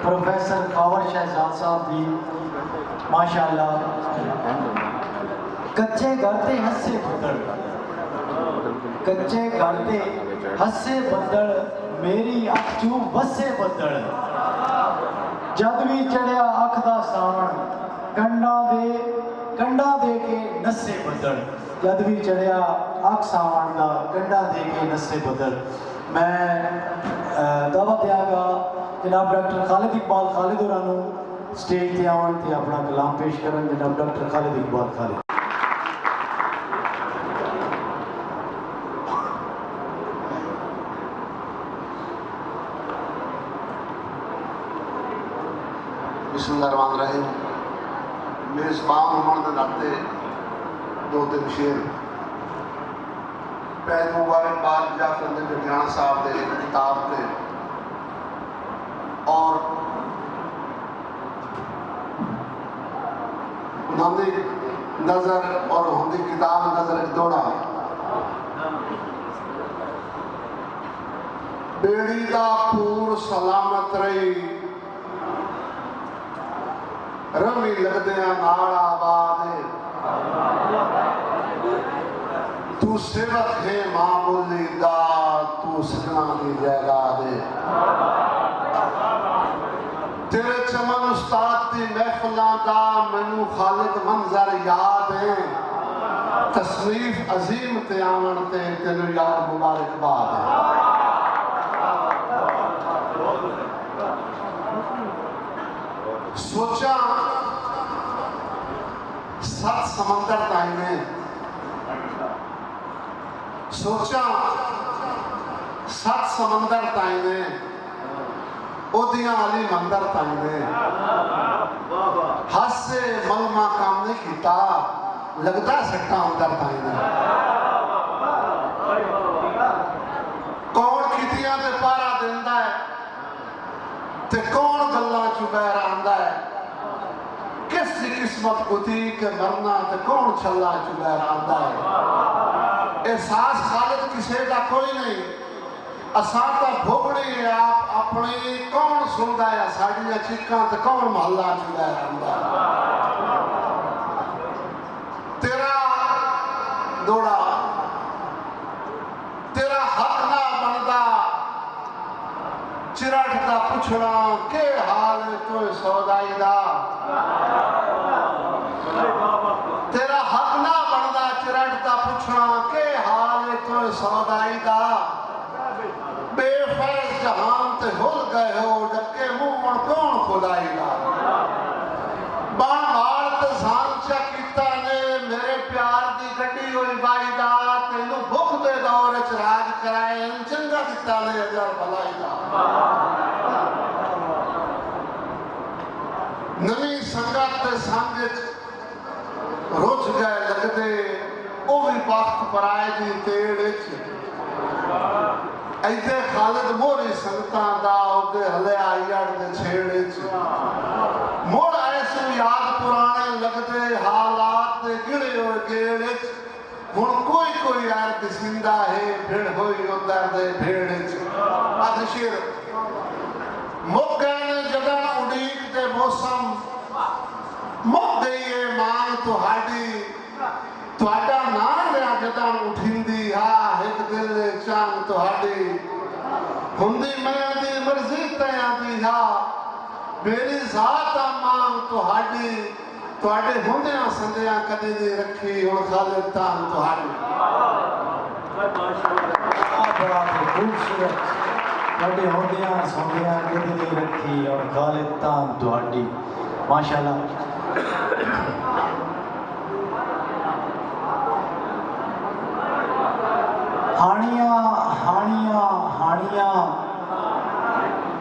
Professor कावर शहजाद साहब की माशाअल्लाह। कच्चे घर ते हस्से बदल, कच्चे घर ते हस्से बदल, मेरी अख चू वसे बदल। जद भी चढ़िया अख दा सावन, कंडा दे के नस्से बदल। जद भी चढ़िया अख सावन दा, कंडा दे के नस्से बदल। मैं दावत दियागा जनाब डॉक्टर खालिद इकबाल खालिद होरां स्टेज ते आवन ते अपना कलाम पेश करन। जनाब डॉक्टर खालिद इकबाल खालिद। बिस्मिल्लाहिर्रहमानिर्रहीम। मेज़बान होने के नाते दो तीन शेर पहले मुबारकबाद जाफर जटियाणा साहब के किताब से और उन्होंने नज़र और उनकी किताब नज़र दौड़ा बेड़ी का पूर सलामत रही रमी लगदिया नाल आबाद तू सेवक है मामूली दा तू सजना की जायदाद तेरे चमन उस्ताद की महफिलों का मैनू खालिद मंजर याद है तसनीफ अजीम ते आवन ते तेनू याद मुबारकबाद है। सोचा सत समंदर ताईने, सोचा सत समंदर ताईने, ओदियां अली मंदर ताईने। हासे मलमा काम नहीं किया लगता सट्टा अंदर ताईने। कौन खितियां ते पारा देंदा है ते कौन गल्लां चुबैर आंदा है। किसकी किस्मत कुती के मरना ते कौन छल्ला चुबैर आंदा है। एहसास खालिद किसे का कोई नहीं असा तो भोगड़ी आप अपनी कौन सुनता है साड़ियां चीकां ते कौन महल्ला चुबैर आंदा है। तेरा दौड़ा तेरा हक ना बनता चिरठ का पुछड़ा के हाल तो सौदाई दा। तेरा हक ना बनता चिरठ का पुछड़ा के हाल तो सौदाई दा। बेफैज जहान ते हुल गए हो डके मुंह कौन खुदाई दा। बन मार ते सांचा कीता ने मेरे प्यार दी गड्डी होई बाई दा। तेनू भुख दे दौर च राज कराए चंगा दिता ने अजर भलाई दा। नवी संगत के संग रुझ गए लगते वो भी वक्त पराए की तेड़ ऐसे खालिद मोरी संगतां दा उदे हले आई अड़ छेड़ मुड़ ऐसे याद पुराने लगते हालात दे गिले और गेड़ हुण कोई कोई यार दिसिंदा है भिड़ होई उधर दे भेड़ अद शेर मुक गए जगन उड़ीक ते मौसम मुक गई है मांग तुहाडी तुहाडा नाम लिया जदन उठिंदी हा एक दिल चांग तुहाडी हुंदी मैं दी मर्जी ते आंदी हा मेरी जात मांग तुहाडी तुहाडे हुंदियां संदियां कदी दी रखी हुण खालिद तान तुहाडी। बड़ा खूबसूरत तुहाडे हुंदियां संदियां कदी दी रखी और खालिद तान तुहाडी माशाअल्लाह। हानिया हानिया हानिया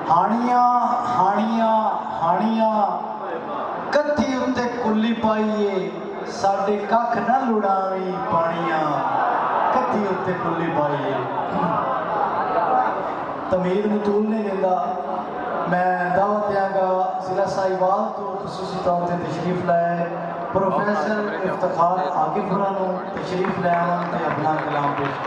हानिया हानिया हानिया कत्ती उत्ते कुल्ली पाइए साडे कख न लुड़ावी पानिया। कत्ती उत्ते कुल्ली पाइए तमीर नूं तूल नहीं दिंदा। मैं दावत दियागा जिला साहिवाल तो खसूसी तौर पर तशरीफ लाए प्रोफेसर इफ्तिखार आकिफ होरां नूं तशरीफ ले आवन ते अपना कलाम पेश